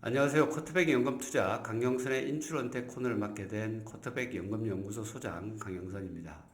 안녕하세요. 쿼터백 연금투자 강영선의 인출은퇴 코너를 맡게 된 쿼터백 연금연구소 소장 강영선입니다.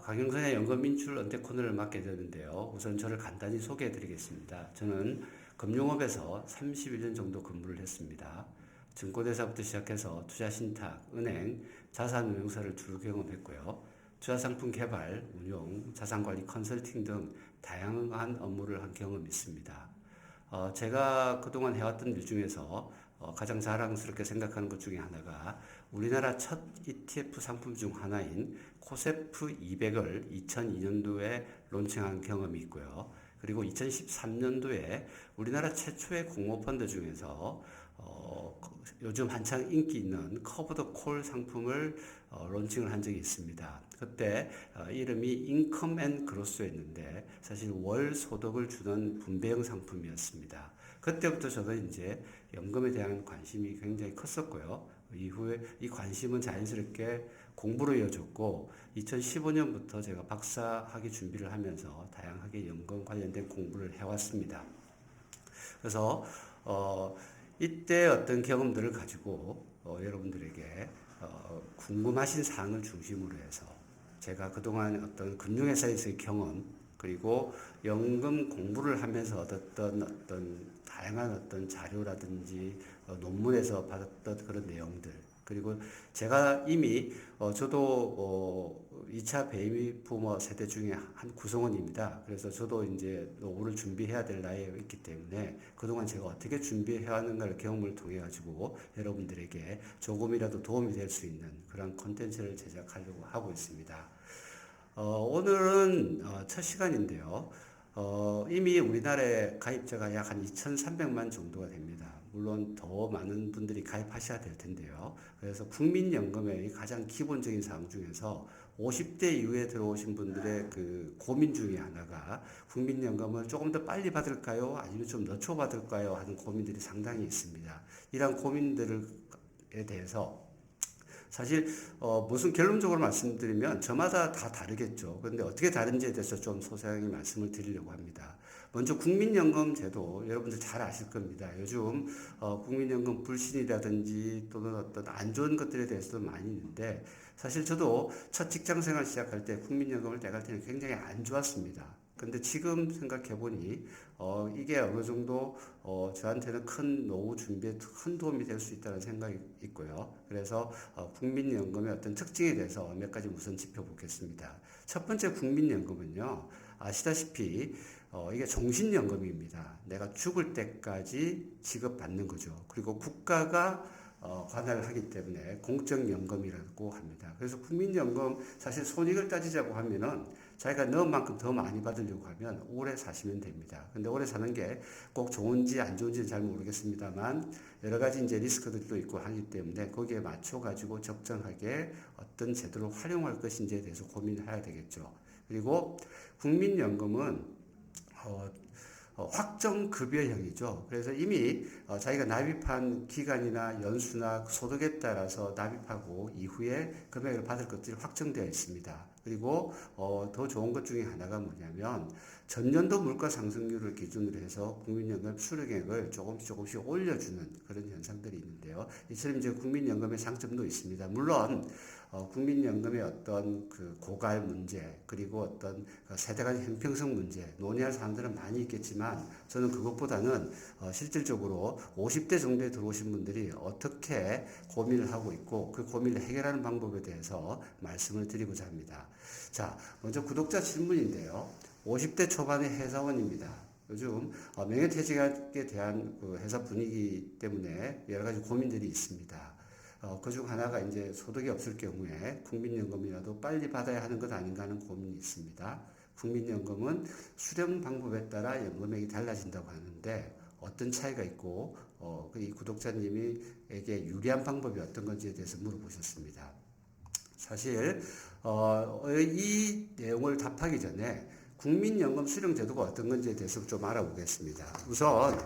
강영선의 연금 인출 은퇴 코너를 맡게 되는데요. 우선 저를 간단히 소개해 드리겠습니다. 저는 금융업에서 31년 정도 근무를 했습니다. 증권회사부터 시작해서 투자신탁, 은행, 자산운용사를 두루 경험했고요. 투자상품 개발, 운용, 자산관리 컨설팅 등 다양한 업무를 한 경험이 있습니다. 제가 그동안 해왔던 일 중에서 가장 자랑스럽게 생각하는 것 중에 하나가 우리나라 첫 ETF 상품 중 하나인 코세프 200을 2002년도에 론칭한 경험이 있고요. 그리고 2013년도에 우리나라 최초의 공모펀드 중에서 요즘 한창 인기 있는 커브 더 콜 상품을 론칭을 한 적이 있습니다. 그때 이름이 인컴 앤 그로스였는데 사실 월 소득을 주는 분배형 상품이었습니다. 그때부터 저도 이제 연금에 대한 관심이 굉장히 컸었고요. 이후에 이 관심은 자연스럽게 공부로 이어졌고 2015년부터 제가 박사학위 준비를 하면서 다양하게 연금 관련된 공부를 해왔습니다. 그래서 이때 어떤 경험들을 가지고 여러분들에게 궁금하신 사항을 중심으로 해서 제가 그동안 어떤 금융회사에서의 경험 그리고 연금 공부를 하면서 얻었던 어떤 다양한 어떤 자료라든지 논문에서 받았던 그런 내용들 그리고 제가 이미 저도 2차 베이비 부머 세대 중에 한 구성원입니다. 그래서 저도 이제 노후를 준비해야 될 나이에 있기 때문에 그동안 제가 어떻게 준비해야 하는가를 경험을 통해 가지고 여러분들에게 조금이라도 도움이 될 수 있는 그런 콘텐츠를 제작하려고 하고 있습니다. 오늘은 첫 시간인데요. 이미 우리나라에 가입자가 약 한 2,300만 정도가 됩니다. 물론 더 많은 분들이 가입하셔야 될 텐데요. 그래서 국민연금의 가장 기본적인 사항 중에서 50대 이후에 들어오신 분들의 그 고민 중에 하나가 국민연금을 조금 더 빨리 받을까요? 아니면 좀 늦춰 받을까요? 하는 고민들이 상당히 있습니다. 이러한 고민들에 대해서 사실 무슨 결론적으로 말씀드리면 저마다 다 다르겠죠. 그런데 어떻게 다른지에 대해서 좀 소상히 말씀을 드리려고 합니다. 먼저 국민연금 제도 여러분들 잘 아실 겁니다. 요즘 국민연금 불신이라든지 또는 어떤 안 좋은 것들에 대해서도 많이 있는데 사실 저도 첫 직장 생활 시작할 때 국민연금을 떼갈 때는 굉장히 안 좋았습니다. 근데 지금 생각해 보니 이게 어느 정도 저한테는 큰 노후 준비에 큰 도움이 될 수 있다는 생각이 있고요. 그래서 국민연금의 어떤 특징에 대해서 몇 가지 우선 짚어보겠습니다. 첫 번째 국민연금은요, 아시다시피 이게 종신연금입니다. 내가 죽을 때까지 지급받는 거죠. 그리고 국가가 관할을 하기 때문에 공적연금이라고 합니다. 그래서 국민연금 사실 손익을 따지자고 하면은 자기가 넣은 만큼 더 많이 받으려고 하면 오래 사시면 됩니다. 근데 오래 사는 게 꼭 좋은지 안 좋은지는 잘 모르겠습니다만 여러 가지 이제 리스크들도 있고 하기 때문에 거기에 맞춰 가지고 적정하게 어떤 제도를 활용할 것인지에 대해서 고민을 해야 되겠죠. 그리고 국민연금은 확정급여형이죠. 그래서 이미 자기가 납입한 기간이나 연수나 소득에 따라서 납입하고 이후에 금액을 받을 것들이 확정되어 있습니다. 그리고 더 좋은 것 중에 하나가 뭐냐면 전년도 물가 상승률을 기준으로 해서 국민연금 수령액을 조금씩 올려주는 그런 현상들이 있는데요. 이처럼 이제 국민연금의 장점도 있습니다. 물론 국민연금의 어떤 그 고갈 문제 그리고 어떤 세대 간 형평성 문제 논의할 사람들은 많이 있겠지만 저는 그것보다는 실질적으로 50대 정도에 들어오신 분들이 어떻게 고민을 하고 있고 그 고민을 해결하는 방법에 대해서 말씀을 드리고자 합니다. 자, 먼저 구독자 질문인데요. 50대 초반의 회사원입니다. 요즘 명예퇴직에 대한 그 회사 분위기 때문에 여러 가지 고민들이 있습니다. 그중 하나가 이제 소득이 없을 경우에 국민연금이라도 빨리 받아야 하는 것 아닌가 하는 고민이 있습니다. 국민연금은 수령 방법에 따라 연금액이 달라진다고 하는데 어떤 차이가 있고 이 구독자님에게 유리한 방법이 어떤 건지에 대해서 물어보셨습니다. 사실 이 내용을 답하기 전에 국민연금 수령 제도가 어떤 건지에 대해서 좀 알아보겠습니다. 우선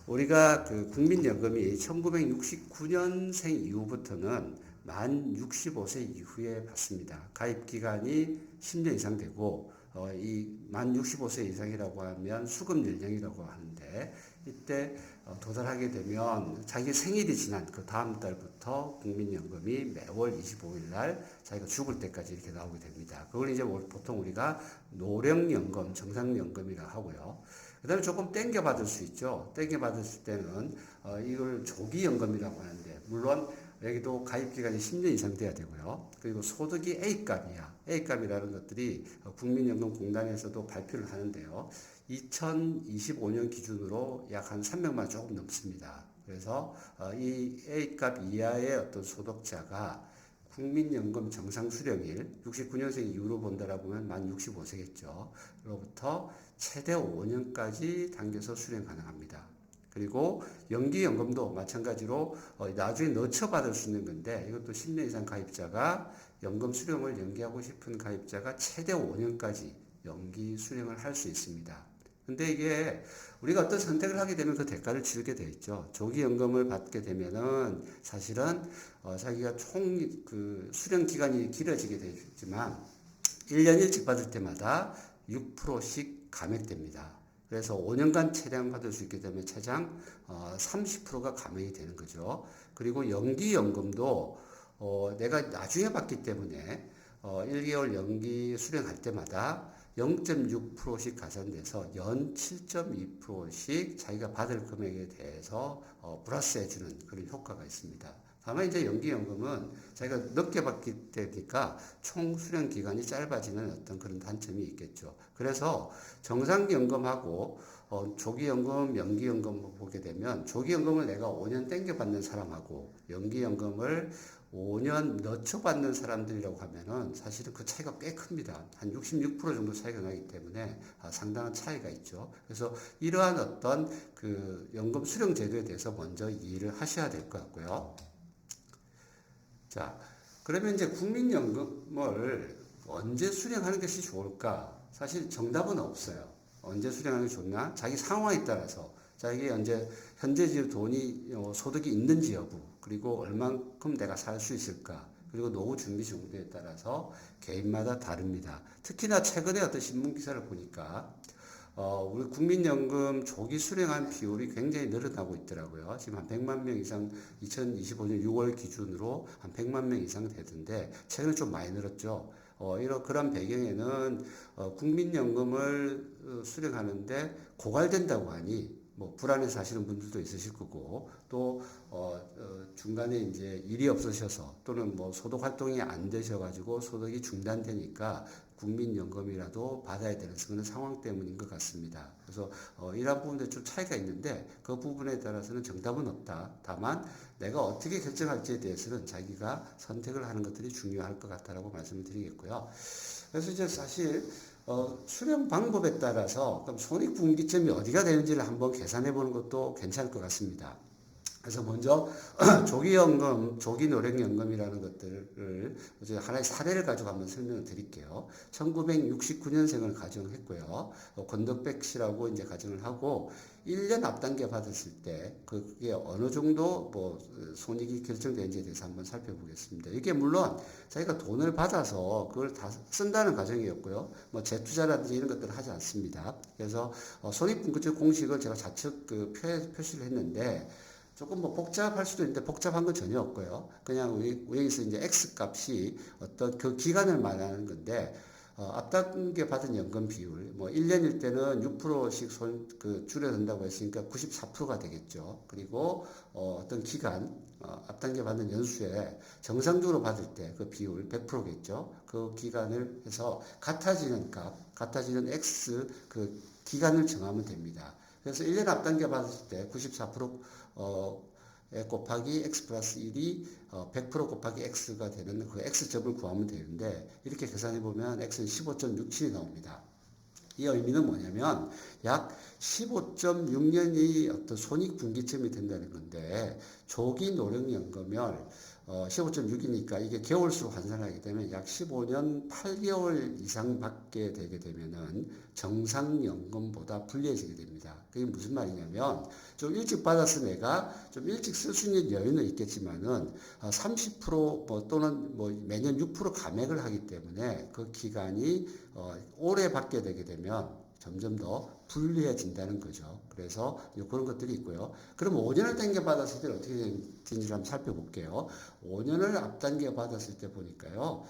우리가 그 국민연금이 1969년생 이후부터는 만 65세 이후에 받습니다. 가입 기간이 10년 이상 되고 이 만 65세 이상이라고 하면 수급 연령이라고 하는데 이때 도달하게 되면 자기 생일이 지난 그 다음 달부터 국민연금이 매월 25일 날 자기가 죽을 때까지 이렇게 나오게 됩니다. 그걸 이제 보통 우리가 노령연금, 정상연금이라고 하고요. 그 다음에 조금 땡겨 받을 수 있죠. 땡겨 받을 때는 이걸 조기연금이라고 하는데, 물론 여기도 가입기간이 10년 이상 돼야 되고요. 그리고 소득이 A값이야. A값이라는 것들이 국민연금공단에서도 발표를 하는데요. 2025년 기준으로 약 한 300만 조금 넘습니다. 그래서 이 A값 이하의 어떤 소득자가 국민연금 정상 수령일, 69년생 이후로 본다라고 하면 만 65세겠죠. 로부터 최대 5년까지 당겨서 수령 가능합니다. 그리고 연기연금도 마찬가지로 나중에 넣쳐받을 수 있는 건데, 이것도 10년 이상 가입자가 연금 수령을 연기하고 싶은 가입자가 최대 5년까지 연기 수령을 할 수 있습니다. 근데 이게 우리가 어떤 선택을 하게 되면 그 대가를 치르게 돼 있죠. 조기연금을 받게 되면은 사실은 자기가 총 그 수령 기간이 길어지게 되지만 1년 일찍 받을 때마다 6%씩 감액됩니다. 그래서 5년간 최대한 받을 수 있게 되면 최장 30%가 감액이 되는 거죠. 그리고 연기연금도 내가 나중에 받기 때문에 1개월 연기 수령할 때마다 0.6%씩 가산돼서 연 7.2%씩 자기가 받을 금액에 대해서 플러스해주는 그런 효과가 있습니다. 다만 이제 연기연금은 자기가 늦게 받기 때니까 총 수령 기간이 짧아지는 어떤 그런 단점이 있겠죠. 그래서 정상연금하고 조기연금, 연기연금을 보게 되면 조기연금을 내가 5년 땡겨 받는 사람하고 연기연금을 5년 늦춰 받는 사람들이라고 하면은 사실은 그 차이가 꽤 큽니다. 한 66% 정도 차이가 나기 때문에 상당한 차이가 있죠. 그래서 이러한 어떤 그 연금 수령 제도에 대해서 먼저 이해를 하셔야 될 것 같고요. 자, 그러면 이제 국민연금을 언제 수령하는 것이 좋을까? 사실 정답은 없어요. 언제 수령하는 게 좋나? 자기 상황에 따라서, 자기 현재 돈이, 소득이 있는지 여부, 그리고 얼만큼 내가 살 수 있을까, 그리고 노후 준비 정도에 따라서 개인마다 다릅니다. 특히나 최근에 어떤 신문 기사를 보니까 우리 국민연금 조기 수령한 비율이 굉장히 늘어나고 있더라고요. 지금 한 100만 명 이상, 2025년 6월 기준으로 한 100만 명 이상 되던데, 최근에 좀 많이 늘었죠. 그런 배경에는 국민연금을 수령하는데 고갈된다고 하니 뭐 불안해서 하시는 분들도 있으실 거고, 또 중간에 이제 일이 없으셔서 또는 뭐 소득 활동이 안 되셔가지고 소득이 중단되니까 국민연금이라도 받아야 되는 그런 상황 때문인 것 같습니다. 그래서 이러한 부분들 좀 차이가 있는데 그 부분에 따라서는 정답은 없다. 다만 내가 어떻게 결정할지에 대해서는 자기가 선택을 하는 것들이 중요할 것 같다라고 말씀을 드리겠고요. 그래서 이제 사실 수령 방법에 따라서 그럼 손익분기점이 어디가 되는지를 한번 계산해 보는 것도 괜찮을 것 같습니다. 그래서 먼저 조기연금, 조기노령연금이라는 것들을 하나의 사례를 가지고 한번 설명을 드릴게요. 1969년생을 가정했고요. 권덕백 씨라고 이제 가정을 하고 1년 앞당겨 받았을 때 그게 어느 정도 뭐 손익이 결정되는지에 대해서 한번 살펴보겠습니다. 이게 물론 자기가 돈을 받아서 그걸 다 쓴다는 가정이었고요. 뭐 재투자라든지 이런 것들을 하지 않습니다. 그래서 손익분기점 공식을 제가 좌측 표시를 했는데 조금 뭐 복잡할 수도 있는데 복잡한 건 전혀 없고요. 그냥 여기서 이제 X 값이 어떤 그 기간을 말하는 건데, 앞당겨 받은 연금 비율, 뭐 1년일 때는 6%씩 줄여든다고 했으니까 94%가 되겠죠. 그리고 어떤 기간, 앞당겨 받는 연수에 정상적으로 받을 때 그 비율 100%겠죠. 그 기간을 해서 같아지는 X 그 기간을 정하면 됩니다. 그래서 1년 앞당겨 받았을 때 94% 곱하기 x 플러스 1이 100% 곱하기 x가 되는 그 x점을 구하면 되는데, 이렇게 계산해 보면 x는 15.67이 나옵니다. 이 의미는 뭐냐면 약 15.6년이 어떤 손익분기점이 된다는 건데, 조기 노령연금을 15.6이니까 이게 개월수로 환산하게 되면 약 15년 8개월 이상 받게 되게 되면은 정상연금보다 불리해지게 됩니다. 그게 무슨 말이냐면, 좀 일찍 받아서 내가 좀 일찍 쓸 수 있는 여유는 있겠지만은 30% 또는 뭐 매년 6% 감액을 하기 때문에 그 기간이 오래 받게 되게 되면 점점 더 불리해진다는 거죠. 그래서 그런 것들이 있고요. 그럼 5년을 당겨 받았을 때 어떻게 되는지를 한번 살펴볼게요. 5년을 앞당겨 받았을 때 보니까요.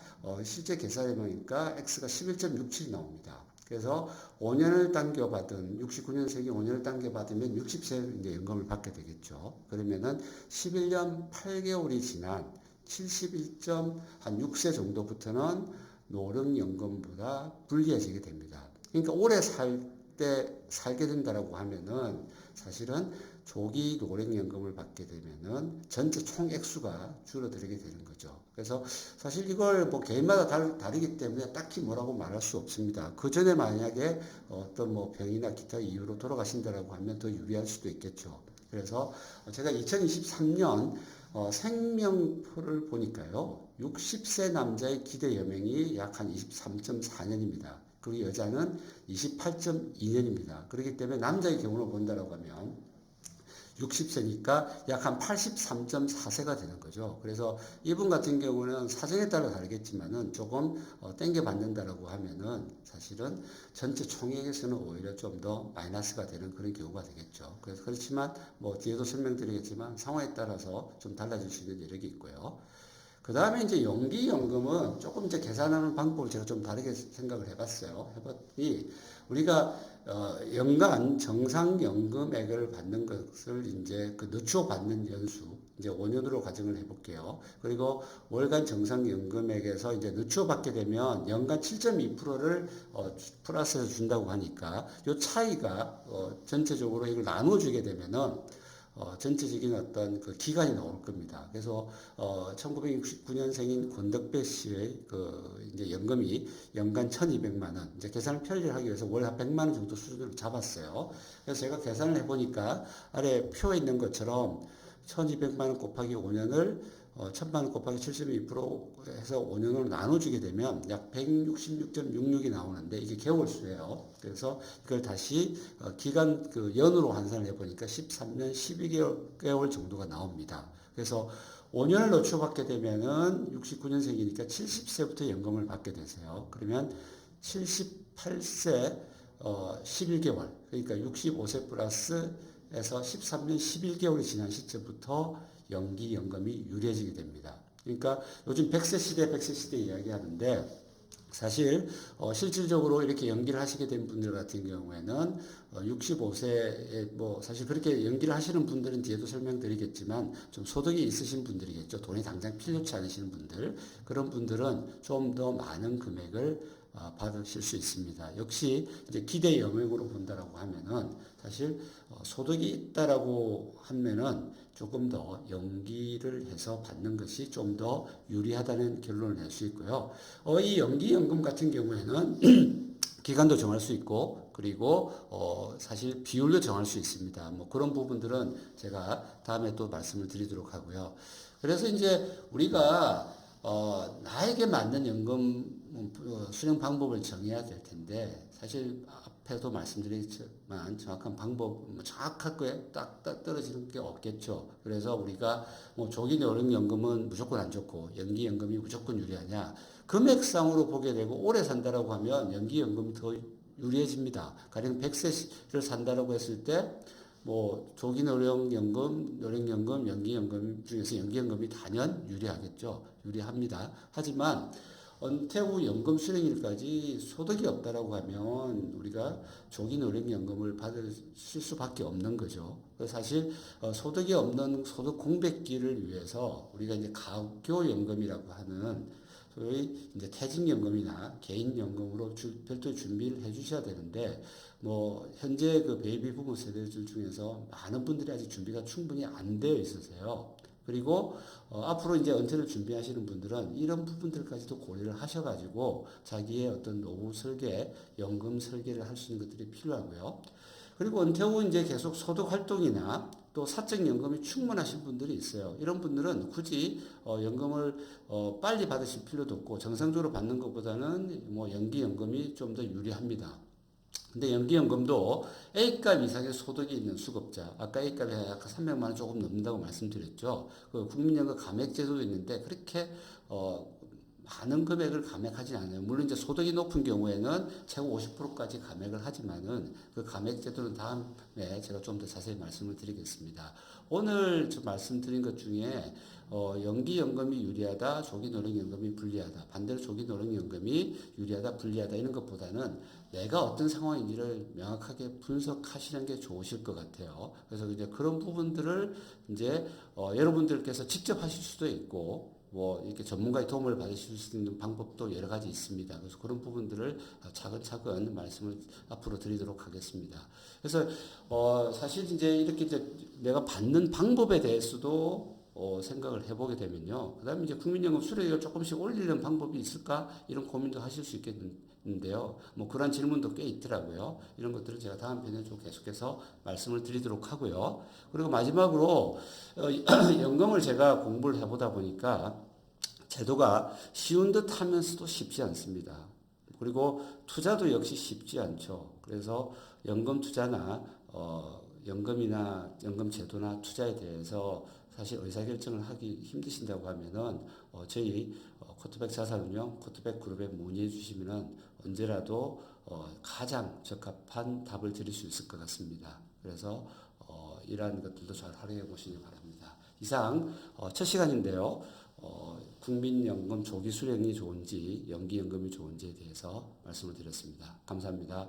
실제 계산해 보니까 X가 11.67이 나옵니다. 그래서 5년을 당겨받은 69년생이 5년을 당겨받으면 60세 이제 연금을 받게 되겠죠. 그러면은 11년 8개월이 지난 71.6세 정도부터는 노령연금보다 불리해지게 됩니다. 그러니까 오래 살게 된다라고 하면은 사실은 조기 노령연금을 받게 되면은 전체 총 액수가 줄어들게 되는 거죠. 그래서 사실 이걸 뭐 개인마다 다르기 때문에 딱히 뭐라고 말할 수 없습니다. 그 전에 만약에 어떤 뭐 병이나 기타 이유로 돌아가신다라고 하면 더 유리할 수도 있겠죠. 그래서 제가 2023년 생명표를 보니까요. 60세 남자의 기대 여명이 약 한 23.4년입니다. 그리고 여자는 28.2년입니다. 그렇기 때문에 남자의 경우로 본다라고 하면 60세니까 약 한 83.4세가 되는 거죠. 그래서 이분 같은 경우는 사정에 따라 다르겠지만은 조금 땡겨 받는다라고 하면은 사실은 전체 총액에서는 오히려 좀 더 마이너스가 되는 그런 경우가 되겠죠. 그래서 그렇지만 뭐 뒤에도 설명드리겠지만 상황에 따라서 좀 달라질 수 있는 여력이 있고요. 그 다음에 이제 연기연금은 조금 이제 계산하는 방법을 제가 좀 다르게 생각을 해봤어요. 해봤더니 우리가 연간 정상연금액을 받는 것을 이제 그 늦춰 받는 연수 이제 5년으로 가정을 해볼게요. 그리고 월간 정상연금액에서 이제 늦춰 받게 되면 연간 7.2%를 플러스해서 준다고 하니까 이 차이가 전체적으로 이걸 나눠주게 되면은 전체적인 어떤 그 기간이 나올 겁니다. 그래서 1969년생인 권덕배 씨의 그 이제 연금이 연간 1,200만 원, 이제 계산을 편리를 하기 위해서 월 한 100만 원 정도 수준으로 잡았어요. 그래서 제가 계산을 해보니까 아래 표에 있는 것처럼 1,200만 원 곱하기 5년을 1,000만 원 곱하기 7.2% 해서 5년으로 나눠주게 되면 약 166.66이 나오는데 이게 개월수예요. 그래서 이걸 다시 기간 그 연으로 환산을 해보니까 13년 12개월 정도가 나옵니다. 그래서 5년을 늦춰받게 되면은 69년생이니까 70세부터 연금을 받게 되세요. 그러면 78세 11개월 그러니까 65세 플러스에서 13년 11개월이 지난 시점부터 연기연금이 유리해지게 됩니다. 그러니까 요즘 100세 시대, 100세 시대 이야기하는데 사실 실질적으로 이렇게 연기를 하시게 된 분들 같은 경우에는 65세에 뭐 사실 그렇게 연기를 하시는 분들은 뒤에도 설명드리겠지만 좀 소득이 있으신 분들이겠죠. 돈이 당장 필요치 않으시는 분들 그런 분들은 좀 더 많은 금액을 받으실 수 있습니다. 역시 이제 기대 여명으로 본다라고 하면은 사실 소득이 있다라고 하면은 조금 더 연기를 해서 받는 것이 좀 더 유리하다는 결론을 낼 수 있고요. 이 연기연금 같은 경우에는 기간도 정할 수 있고 그리고 사실 비율도 정할 수 있습니다. 뭐 그런 부분들은 제가 다음에 또 말씀을 드리도록 하고요. 그래서 이제 우리가 나에게 맞는 연금 수령 방법을 정해야 될 텐데 사실 앞에도 말씀드렸지만 정확한 방법, 정확하게 딱 떨어지는 게 없겠죠. 그래서 우리가 뭐 조기 노령연금은 무조건 안 좋고 연기연금이 무조건 유리하냐? 금액상으로 보게 되고 오래 산다라고 하면 연기연금이 더 유리해집니다. 가령 100세를 산다라고 했을 때 뭐 조기 노령연금, 노령연금, 연기연금 중에서 연기연금이 단연 유리하겠죠. 유리합니다. 하지만 은퇴 후 연금 수령일까지 소득이 없다라고 하면 우리가 조기 노령연금을 받을 수밖에 없는 거죠. 사실 소득이 없는 소득 공백기를 위해서 우리가 이제 가교연금이라고 하는 소위 이제 퇴직연금이나 개인연금으로 별도 준비를 해 주셔야 되는데 뭐 현재 그 베이비 부모 세대들 중에서 많은 분들이 아직 준비가 충분히 안 되어 있으세요. 그리고 앞으로 이제 은퇴를 준비하시는 분들은 이런 부분들까지도 고려를 하셔가지고 자기의 어떤 노후 설계, 연금 설계를 할 수 있는 것들이 필요하고요. 그리고 은퇴 후 이제 계속 소득 활동이나 또 사적 연금이 충분하신 분들이 있어요. 이런 분들은 굳이 연금을 빨리 받으실 필요도 없고 정상적으로 받는 것보다는 뭐 연기 연금이 좀 더 유리합니다. 근데 연기연금도 A급 이상의 소득이 있는 수급자, 아까 A급이 약 300만 원 조금 넘는다고 말씀드렸죠. 그 국민연금 감액제도도 있는데 그렇게 많은 금액을 감액하지 않아요. 물론 이제 소득이 높은 경우에는 최고 50%까지 감액을 하지만은 그 감액 제도는 다음에 제가 좀 더 자세히 말씀을 드리겠습니다. 오늘 저 말씀드린 것 중에 연기연금이 유리하다, 조기노령연금이 불리하다, 반대로 조기노령연금이 유리하다, 불리하다 이런 것보다는 내가 어떤 상황인지를 명확하게 분석하시는 게 좋으실 것 같아요. 그래서 이제 그런 부분들을 이제 여러분들께서 직접 하실 수도 있고 뭐 이렇게 전문가의 도움을 받으실 수 있는 방법도 여러 가지 있습니다. 그래서 그런 부분들을 차근차근 말씀을 앞으로 드리도록 하겠습니다. 그래서 사실 이제 이렇게 이제 내가 받는 방법에 대해서도 생각을 해보게 되면요. 그다음에 이제 국민연금 수령액을 조금씩 올리는 방법이 있을까 이런 고민도 하실 수 있겠는데요. 뭐 그런 질문도 꽤 있더라고요. 이런 것들은 제가 다음 편에 좀 계속해서 말씀을 드리도록 하고요. 그리고 마지막으로 연금을 제가 공부를 해보다 보니까 제도가 쉬운 듯 하면서도 쉽지 않습니다. 그리고 투자도 역시 쉽지 않죠. 그래서 연금 투자나 연금이나 연금 제도나 투자에 대해서 사실 의사결정을 하기 힘드신다고 하면은 저희 코트백 자산운용, 코트백 그룹에 문의해 주시면은 언제라도 가장 적합한 답을 드릴 수 있을 것 같습니다. 그래서 이러한 것들도 잘 활용해 보시기 바랍니다. 이상 첫 시간인데요. 국민연금 조기 수령이 좋은지 연기연금이 좋은지에 대해서 말씀을 드렸습니다. 감사합니다.